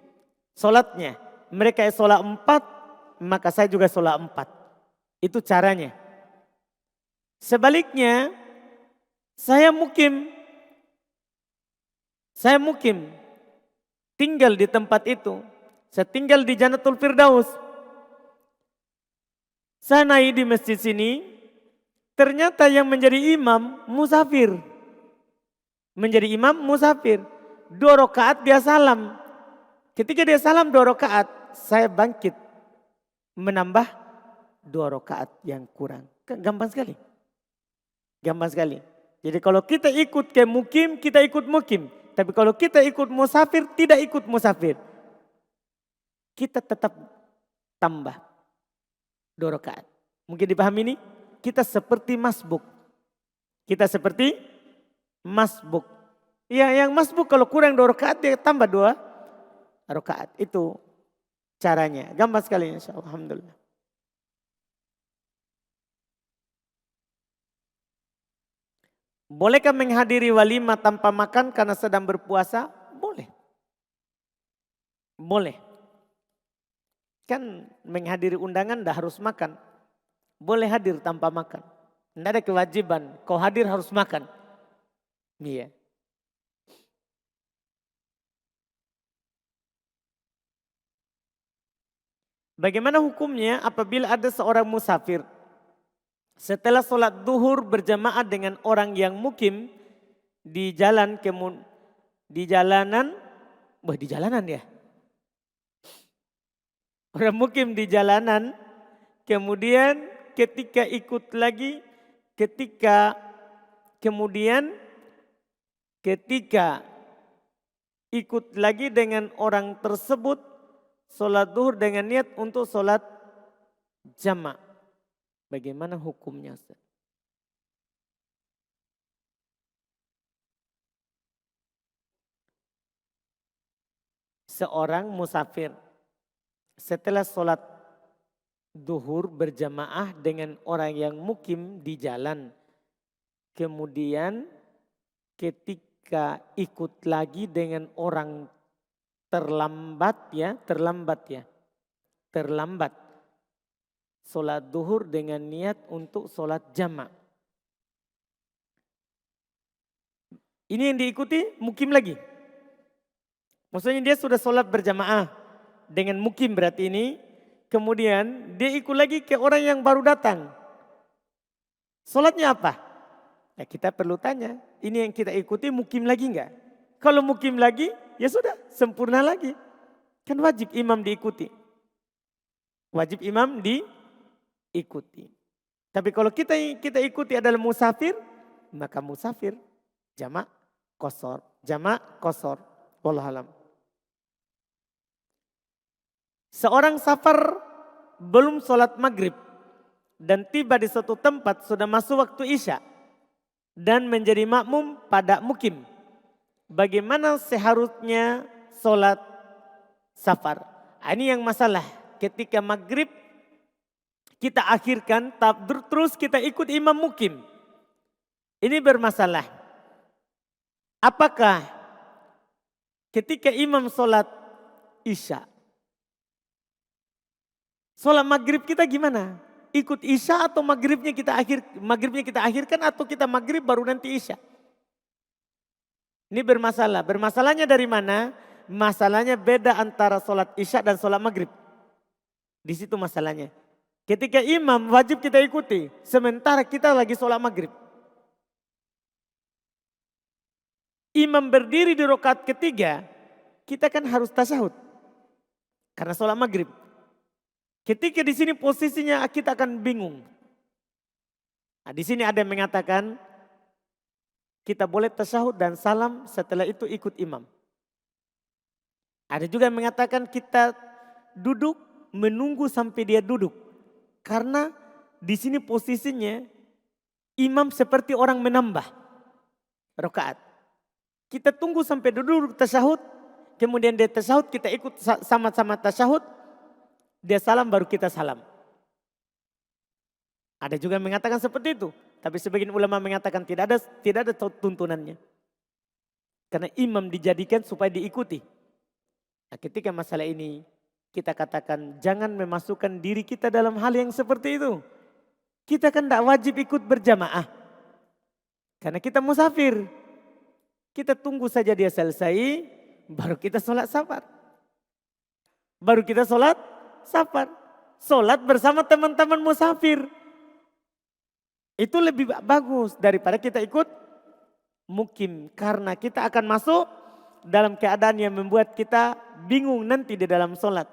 Speaker 1: Sholatnya. Mereka sholat 4, maka saya juga sholat 4. Itu caranya. Sebaliknya, saya mukim. Tinggal di tempat itu. Saya tinggal di Jannatul Firdaus. Saya naik di masjid sini, ternyata yang menjadi imam musafir. Menjadi imam musafir. 2 rakaat dia salam. Ketika dia salam 2 rakaat, saya bangkit menambah 2 rakaat yang kurang. Kan gampang sekali. Gampang sekali. Jadi kalau kita ikut ke mukim, kita ikut mukim. Tapi kalau kita ikut musafir, tidak ikut musafir. Kita tetap tambah 2 rakaat. Mungkin dipahami ini? Kita seperti masbuk. Kita seperti masbuk. Ya, yang masbuk kalau kurang 2 rakaat dia tambah 2 rakaat. Itu caranya. Gampang sekali insyaallah. Alhamdulillah. Bolehkah menghadiri walimah tanpa makan karena sedang berpuasa? Boleh. Boleh. Kan menghadiri undangan dah harus makan. Boleh hadir tanpa makan. Tidak ada kewajiban. Kau hadir harus makan. Iya. Bagaimana hukumnya apabila ada seorang musafir setelah sholat duhur berjamaah dengan orang yang mukim di jalan di jalanan ya. Orang mukim di jalanan, kemudian ketika ikut lagi dengan orang tersebut sholat duhur dengan niat untuk sholat jamaah. Bagaimana hukumnya, Ustaz? Seorang musafir setelah sholat duhur berjamaah dengan orang yang mukim di jalan. Kemudian ketika ikut lagi dengan orang terlambat. Sholat duhur dengan niat untuk sholat jamaah. Ini yang diikuti mukim lagi. Maksudnya dia sudah sholat berjamaah dengan mukim berarti ini. Kemudian dia ikut lagi ke orang yang baru datang. Sholatnya apa? Ya kita perlu tanya, ini yang kita ikuti mukim lagi enggak? Kalau mukim lagi ya sudah sempurna lagi. Kan wajib imam diikuti. Wajib imam diikuti. Tapi kalau kita ikuti adalah musafir, maka musafir jamak qashar. Wallahu alam. Seorang safar belum sholat maghrib dan tiba di suatu tempat sudah masuk waktu isya dan menjadi makmum pada mukim. Bagaimana seharusnya sholat safar? Ini yang masalah. Ketika maghrib kita akhirkan terus kita ikut imam mukim. Ini bermasalah. Apakah ketika imam sholat isya, sholat maghrib kita gimana? Ikut isya atau maghribnya kita akhirkan atau kita maghrib baru nanti isya? Ini bermasalah. Bermasalahnya dari mana? Masalahnya beda antara sholat isya dan sholat maghrib. Di situ masalahnya. Ketika imam wajib kita ikuti. Sementara kita lagi sholat maghrib. Imam berdiri di rakaat ketiga. Kita kan harus tasyahud. Karena sholat maghrib. Ketika di sini posisinya kita akan bingung. Nah, di sini ada yang mengatakan kita boleh tasyahud dan salam setelah itu ikut imam. Ada juga yang mengatakan kita duduk menunggu sampai dia duduk. Karena di sini posisinya imam seperti orang menambah rakaat. Kita tunggu sampai duduk tasyahud, kemudian dia tasyahud kita ikut sama-sama tasyahud. Dia salam baru kita salam. Ada juga yang mengatakan seperti itu. Tapi sebagian ulama mengatakan tidak ada tuntunannya. Karena imam dijadikan supaya diikuti. Nah, ketika masalah ini kita katakan jangan memasukkan diri kita dalam hal yang seperti itu. Kita kan tidak wajib ikut berjamaah. Karena kita musafir. Kita tunggu saja dia selesai baru kita sholat safar. Baru kita sholat safar. Sholat bersama teman-teman musafir. Itu lebih bagus daripada kita ikut mukim. Karena kita akan masuk dalam keadaan yang membuat kita bingung nanti di dalam sholat.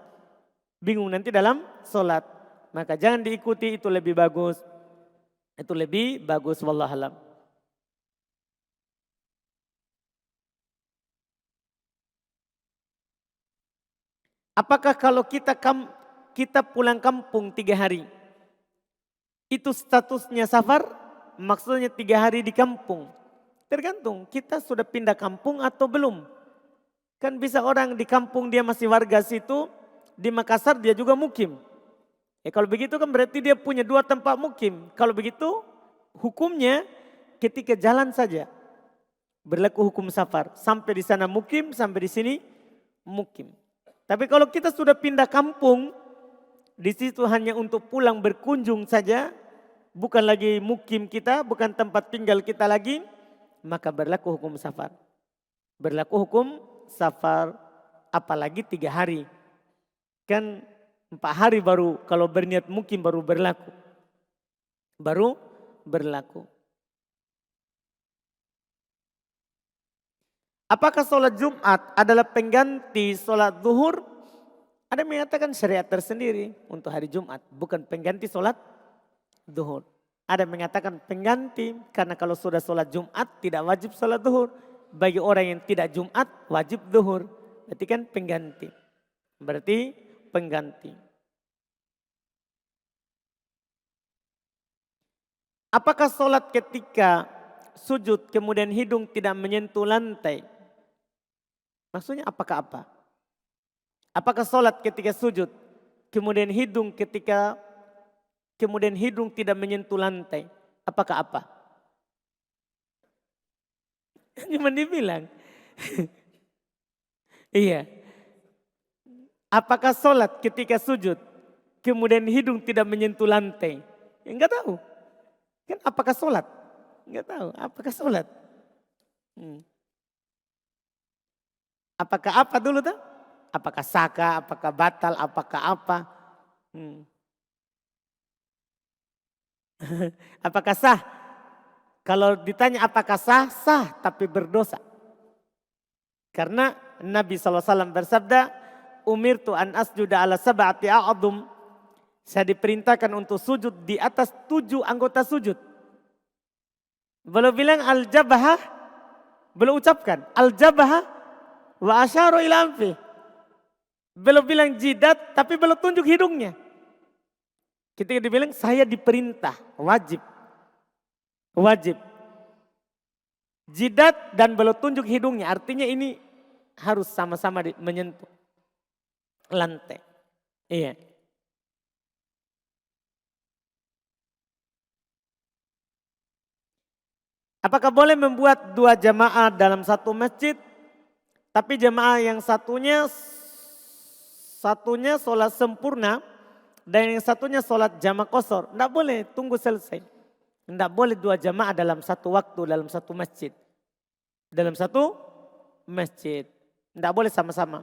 Speaker 1: Bingung nanti dalam sholat. Maka jangan diikuti, itu lebih bagus. Itu lebih bagus, wallahualam. Apakah kalau kita pulang kampung 3 hari, itu statusnya safar? Maksudnya 3 hari di kampung. Tergantung kita sudah pindah kampung atau belum. Kan bisa orang di kampung dia masih warga situ, di Makassar dia juga mukim. Kalau begitu kan berarti dia punya 2 tempat mukim. Kalau begitu hukumnya ketika jalan saja berlaku hukum safar. Sampai di sana mukim, sampai di sini mukim. Tapi kalau kita sudah pindah kampung, di situ hanya untuk pulang berkunjung saja, bukan lagi mukim kita, bukan tempat tinggal kita lagi, maka berlaku hukum safar. Berlaku hukum safar, apalagi 3 hari. Kan 4 hari baru kalau berniat mukim baru berlaku. Baru berlaku. Apakah sholat Jumat adalah pengganti sholat zuhur? Ada yang mengatakan syariat tersendiri untuk hari Jumat, bukan pengganti sholat zuhur. Ada yang mengatakan pengganti, karena kalau sudah sholat Jumat tidak wajib sholat zuhur. Bagi orang yang tidak Jumat wajib zuhur. Berarti kan pengganti. Berarti pengganti. Apakah sholat ketika sujud kemudian hidung tidak menyentuh lantai? Maksudnya apakah apa? Apakah sholat ketika sujud kemudian hidung tidak menyentuh lantai? Apakah apa? Cuma dibilang. Iya. Apakah sholat ketika sujud kemudian hidung tidak menyentuh lantai? Ya, enggak tahu. Kan apakah sholat? Enggak tahu. Apakah sholat? Apakah apa dulu tuh? Apakah saka, apakah batal, apakah apa? Apakah sah? Kalau ditanya apakah sah, sah tapi berdosa. Karena Nabi SAW bersabda, umirtu an asjuda ala sab'ati a'adhum. Saya diperintahkan untuk sujud di atas 7 anggota sujud. Belum bilang al-jabahah, belum ucapkan al-jabahah wa asyaru ila anfi. Belum bilang jidat tapi belum tunjuk hidungnya. Ketika dibilang saya diperintah, wajib. Wajib. Jidat dan belum tunjuk hidungnya, artinya ini harus sama-sama menyentuh lantai. Iya. Apakah boleh membuat 2 jamaah dalam satu masjid, tapi jamaah yang satunya sholat sempurna dan yang satunya sholat jamaah qashar? Tidak boleh, tunggu selesai. Tidak boleh 2 jamaah dalam satu waktu, dalam satu masjid. Dalam satu masjid. Tidak boleh sama-sama.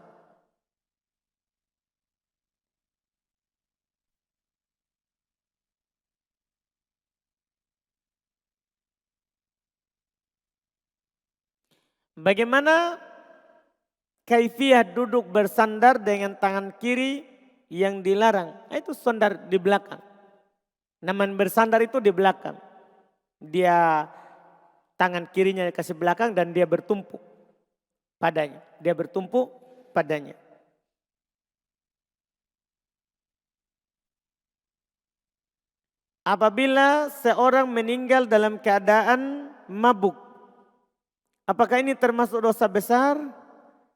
Speaker 1: Bagaimana kaifiyah duduk bersandar dengan tangan kiri yang dilarang? Itu sandar di belakang. Namun bersandar itu di belakang. Dia tangan kirinya kasih belakang dan dia bertumpuk padanya. Dia bertumpuk padanya. Apabila seorang meninggal dalam keadaan mabuk, apakah ini termasuk dosa besar?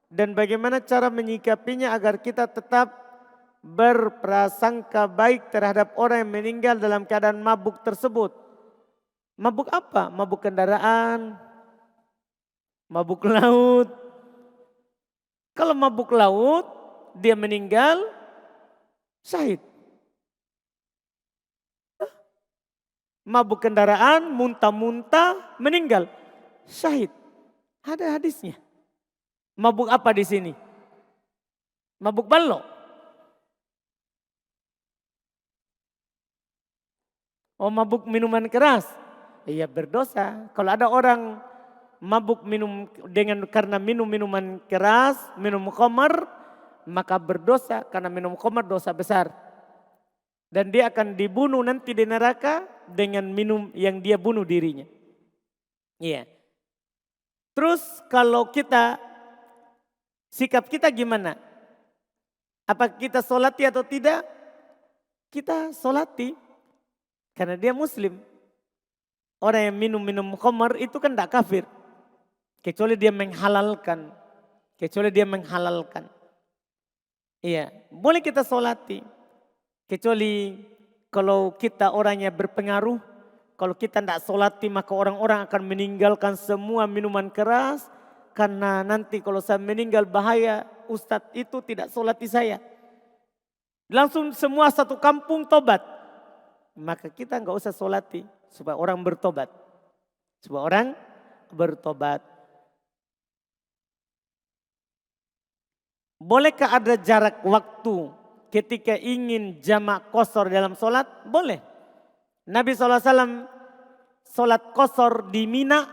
Speaker 1: Dan bagaimana cara menyikapinya agar kita tetap berprasangka baik terhadap orang yang meninggal dalam keadaan mabuk tersebut? Mabuk apa? Mabuk kendaraan? Mabuk laut? Kalau mabuk laut, dia meninggal, syahid. Mabuk kendaraan, muntah-muntah, meninggal, syahid. Ada hadisnya. Mabuk apa di sini? Mabuk balok. Oh, mabuk minuman keras. Iya, berdosa. Kalau ada orang mabuk karena minum minuman keras, minum khamar, maka berdosa karena minum khamar dosa besar. Dan dia akan dibunuh nanti di neraka dengan minum yang dia bunuh dirinya. Iya. Terus kalau kita, sikap kita gimana? Apa kita solati atau tidak? Kita solati. Karena dia muslim. Orang yang minum khamar itu kan tidak kafir. Kecuali dia menghalalkan. Iya, boleh kita solati. Kecuali kalau kita orangnya berpengaruh. Kalau kita tidak solati maka orang-orang akan meninggalkan semua minuman keras. Karena nanti kalau saya meninggal bahaya, ustadz itu tidak solati saya. Langsung semua satu kampung tobat. Maka kita nggak usah solati supaya orang bertobat. Bolehkah ada jarak waktu ketika ingin jamak qashar dalam solat? Boleh. Nabi SAW solat qashar di Mina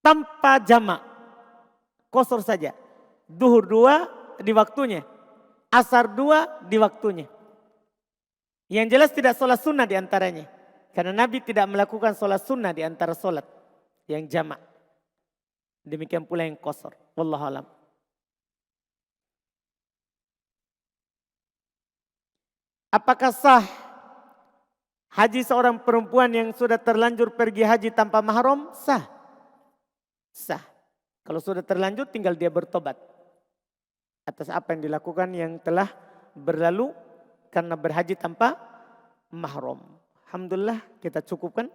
Speaker 1: tanpa jamak. Qashar saja. Duhur 2 di waktunya. Asar 2 di waktunya. Yang jelas tidak solat sunnah di antaranya. Karena Nabi tidak melakukan solat sunnah di antara solat yang jamak. Demikian pula yang qashar. Wallahu a'lam. Apakah sah haji seorang perempuan yang sudah terlanjur pergi haji tanpa mahram? Sah. Sah. Kalau sudah terlanjur tinggal dia bertobat. Atas apa yang dilakukan yang telah berlalu karena berhaji tanpa mahram. Alhamdulillah kita cukupkan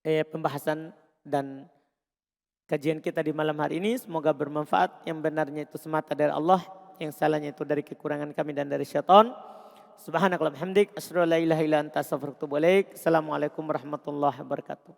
Speaker 1: pembahasan dan kajian kita di malam hari ini. Semoga bermanfaat. Yang benarnya itu semata dari Allah. Yang salahnya itu dari kekurangan kami dan dari syaitan. Subhanakallahumma hamdik asyhadu an la ilaha illa anta astaghfiruka wa atubu ilaik. Assalamualaikum warahmatullahi wabarakatuh.